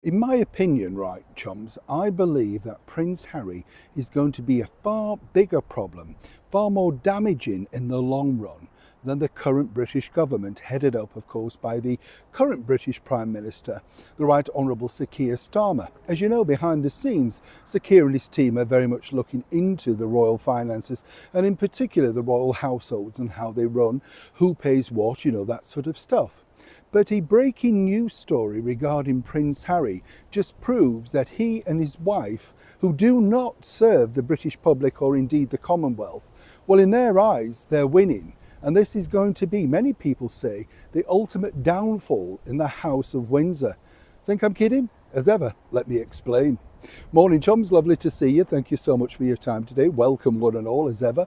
In my opinion, right, chums, I believe that Prince Harry is going to be a far bigger problem, far more damaging in the long run than the current British government, headed up, of course, by the current British Prime Minister, the Right Honourable Sir Keir Starmer. As you know, behind the scenes, Sir Keir and his team are very much looking into the royal finances, and in particular the royal households and how they run, who pays what, that sort of stuff. But a breaking news story regarding Prince Harry just proves that he and his wife, who do not serve the British public or indeed the Commonwealth, well, in their eyes, they're winning. And this is going to be, many people say, the ultimate downfall in the House of Windsor. Think I'm kidding? As ever, let me explain. Morning, chums, lovely to see you. Thank you so much for your time today. Welcome one and all, as ever.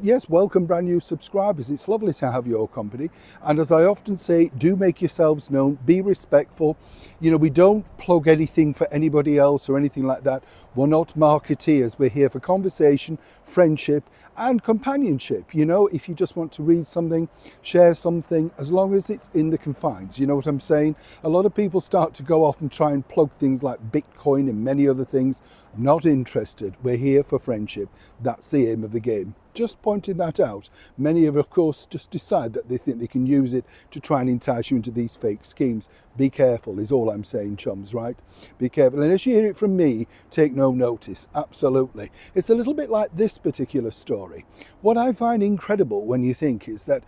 Yes, welcome brand new subscribers. It's lovely to have your company. And as I often say, do make yourselves known, be respectful. We don't plug anything for anybody else or anything like that. We're not marketeers. We're here for conversation, friendship and companionship. If you just want to read something, share something, as long as it's in the confines. You know what I'm saying? A lot of people start to go off and try and plug things like Bitcoin and many other things. Not interested. We're here for friendship. That's the aim of the game. Just pointing that out. Many of course, just decide that they think they can use it to try and entice you into these fake schemes. Be careful is all I'm saying, chums, right? Be careful. And as you hear it from me, take no notice. Absolutely. It's a little bit like this particular story. What I find incredible when you think is that,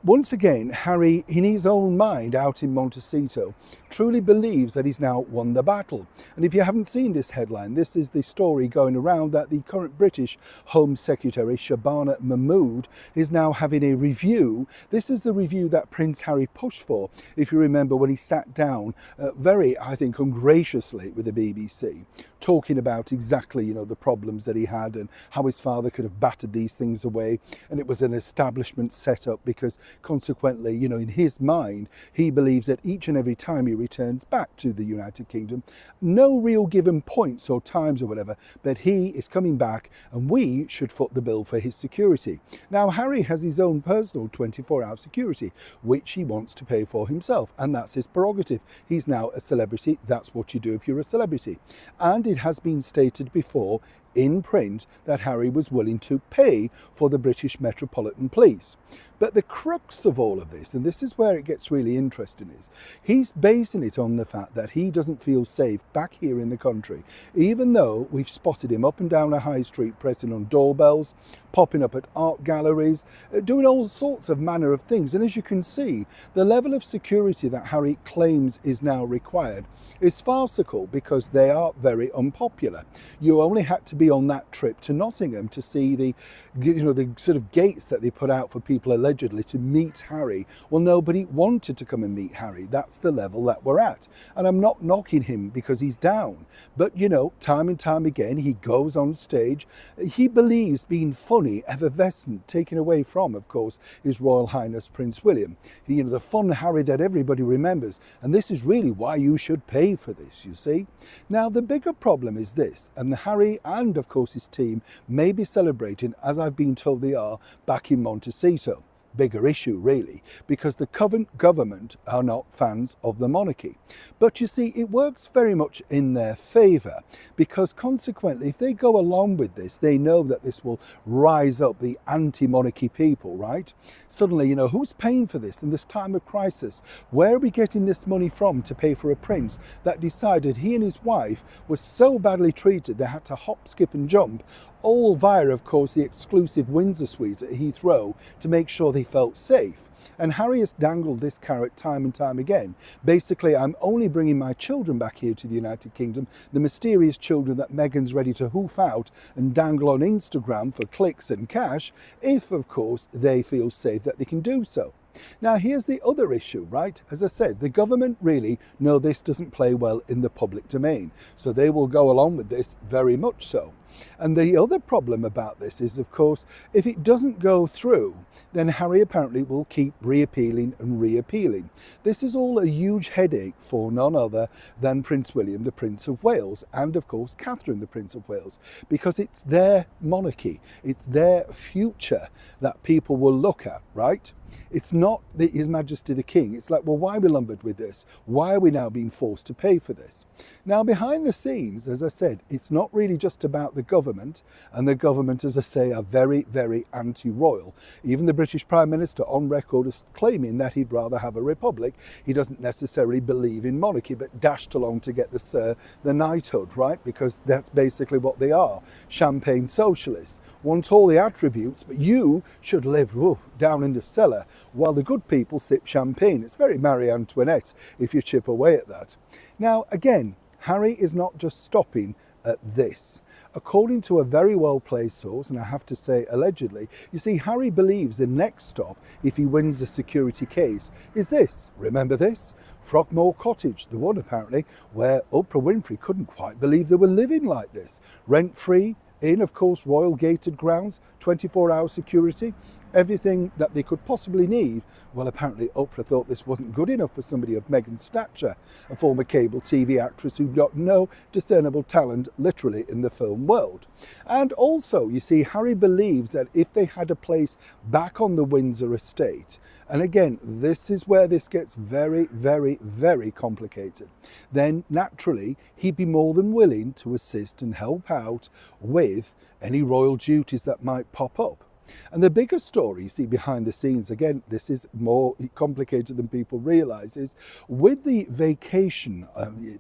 once again, Harry, in his own mind out in Montecito, truly believes that he's now won the battle. And if you haven't seen this headline, this is the story going around that the current British Home Secretary, Shabana Mahmood, is now having a review. This is the review that Prince Harry pushed for, if you remember, when he sat down very, I think, ungraciously with the BBC, talking about exactly, the problems that he had and how his father could have battered these things away. And it was an establishment set up because consequently, in his mind, he believes that each and every time he returns back to the United Kingdom, no real given points or times or whatever, but he is coming back and we should foot the bill for his security. Now, Harry has his own personal 24-hour security, which he wants to pay for himself, and that's his prerogative. He's now a celebrity. That's what you do if you're a celebrity. And it has been stated before in print that Harry was willing to pay for the British Metropolitan Police. But the crux of all of this, and this is where it gets really interesting, is he's basing it on the fact that he doesn't feel safe back here in the country, even though we've spotted him up and down a high street pressing on doorbells, popping up at art galleries, doing all sorts of manner of things. And as you can see, the level of security that Harry claims is now required is farcical because they are very unpopular. You only had to be on that trip to Nottingham to see the sort of gates that they put out for people allegedly to meet Harry. Well, nobody wanted to come and meet Harry. That's the level that we're at. And I'm not knocking him because he's down. But, time and time again, he goes on stage. He believes being funny, effervescent, taken away from, of course, His Royal Highness Prince William. The fun Harry that everybody remembers. And this is really why you should pay for this, you see. Now, the bigger problem is this, and Harry and, of course, his team may be celebrating, as I've been told they are, back in Montecito. Bigger issue, really, because the current government are not fans of the monarchy. But you see, it works very much in their favour, because consequently, if they go along with this, they know that this will rise up the anti-monarchy people, right? Suddenly, who's paying for this in this time of crisis? Where are we getting this money from to pay for a prince that decided he and his wife were so badly treated they had to hop, skip and jump, all via, of course, the exclusive Windsor suite at Heathrow to make sure they felt safe. And Harry has dangled this carrot time and time again. Basically, I'm only bringing my children back here to the United Kingdom, the mysterious children that Meghan's ready to hoof out and dangle on Instagram for clicks and cash, if, of course, they feel safe that they can do so. Now, here's the other issue, right? As I said, the government really know this doesn't play well in the public domain, so they will go along with this very much so. And the other problem about this is, of course, if it doesn't go through, then Harry apparently will keep reappealing and reappealing. This is all a huge headache for none other than Prince William, the Prince of Wales, and of course Catherine, the Prince of Wales, because it's their monarchy, it's their future that people will look at, right? It's not His Majesty the King. It's like, well, why are we lumbered with this? Why are we now being forced to pay for this? Now, behind the scenes, as I said, it's not really just about the government, and the government, as I say, are very, very anti-royal. Even the British Prime Minister on record is claiming that he'd rather have a republic. He doesn't necessarily believe in monarchy, but dashed along to get the knighthood, right? Because that's basically what they are. Champagne socialists. Want all the attributes, but you should live down in the cellar while the good people sip champagne. It's very Marie Antoinette if you chip away at that. Now, again, Harry is not just stopping at this. According to a very well-placed source, and I have to say allegedly, you see, Harry believes the next stop, if he wins the security case, is this. Remember this? Frogmore Cottage, the one apparently where Oprah Winfrey couldn't quite believe they were living like this. Rent-free, in, of course, royal gated grounds, 24-hour security, everything that they could possibly need. Well, apparently Oprah thought this wasn't good enough for somebody of Meghan's stature, a former cable TV actress who got no discernible talent literally in the film world. And also, you see, Harry believes that if they had a place back on the Windsor estate, and again, this is where this gets very, very, very complicated, then naturally he'd be more than willing to assist and help out with any royal duties that might pop up. And the bigger story, you see, behind the scenes, again, this is more complicated than people realise, is with the vacation,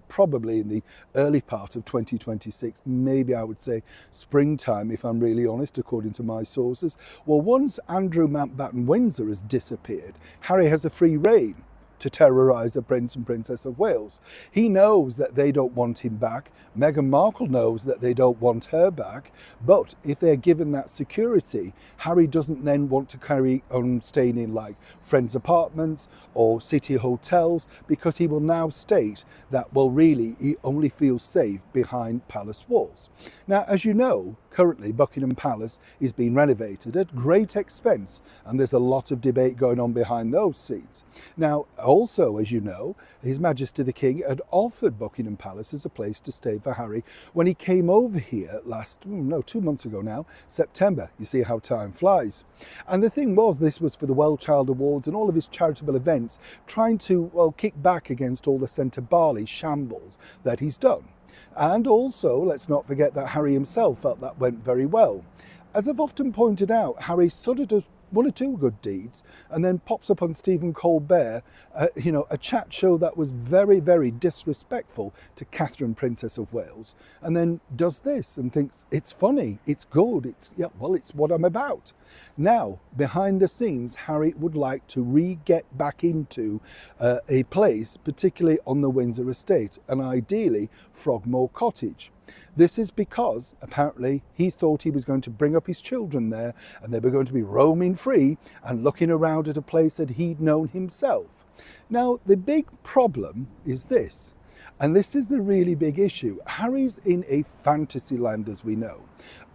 probably in the early part of 2026, maybe I would say springtime, if I'm really honest, according to my sources. Well, once Andrew Mountbatten Windsor has disappeared, Harry has a free rein to terrorise the Prince and Princess of Wales. He knows that they don't want him back. Meghan Markle knows that they don't want her back. But if they're given that security, Harry doesn't then want to carry on staying in like friends' apartments or city hotels, because he will now state that, well, really, he only feels safe behind palace walls. Now, as you know, currently Buckingham Palace is being renovated at great expense, and there's a lot of debate going on behind those scenes. Now, also, as you know, His Majesty the King had offered Buckingham Palace as a place to stay for Harry when he came over here 2 months ago now, September. You see how time flies. And the thing was, this was for the Well Child Awards and all of his charitable events, trying to, well, kick back against all the Centre Barley shambles that he's done. And also, let's not forget that Harry himself felt that went very well. As I've often pointed out, Harry sort of does one or two good deeds and then pops up on Stephen Colbert, a chat show that was very, very disrespectful to Catherine, Princess of Wales, and then does this and thinks it's funny, it's good, it's what I'm about. Now, behind the scenes, Harry would like to get back into a place, particularly on the Windsor estate, and ideally Frogmore Cottage. This is because apparently he thought he was going to bring up his children there and they were going to be roaming free and looking around at a place that he'd known himself. Now, the big problem is this, and this is the really big issue. Harry's in a fantasy land, as we know.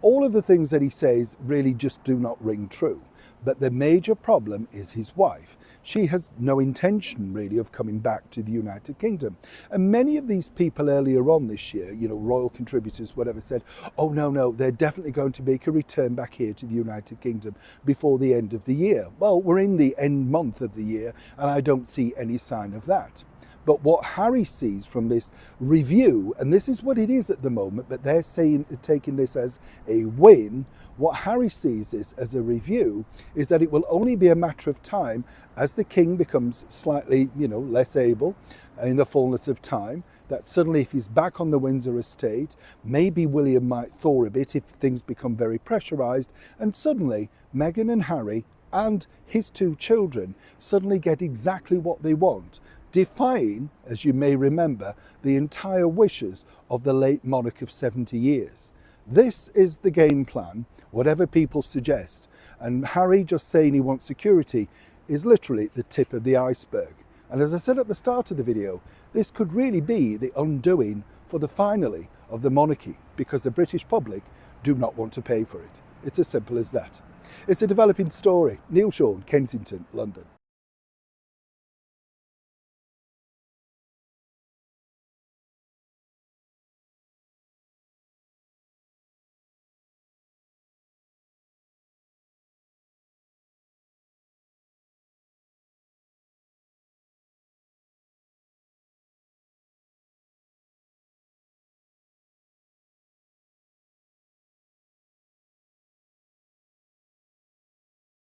All of the things that he says really just do not ring true. But the major problem is his wife. She has no intention really of coming back to the United Kingdom. And many of these people earlier on this year, royal contributors, whatever, said, oh no, they're definitely going to make a return back here to the United Kingdom before the end of the year. Well, we're in the end month of the year and I don't see any sign of that. But what Harry sees from this review, and this is what it is at the moment, but they're taking this as a win, what Harry sees this as a review is that it will only be a matter of time as the king becomes slightly, less able in the fullness of time, that suddenly if he's back on the Windsor estate, maybe William might thaw a bit if things become very pressurised, and suddenly Meghan and Harry and his two children suddenly get exactly what they want, defying, as you may remember, the entire wishes of the late monarch of 70 years. This is the game plan, whatever people suggest, and Harry just saying he wants security is literally the tip of the iceberg. And as I said at the start of the video, this could really be the undoing for the finale of the monarchy, because the British public do not want to pay for it. It's as simple as that. It's a developing story. Neil Sean, Kensington, London.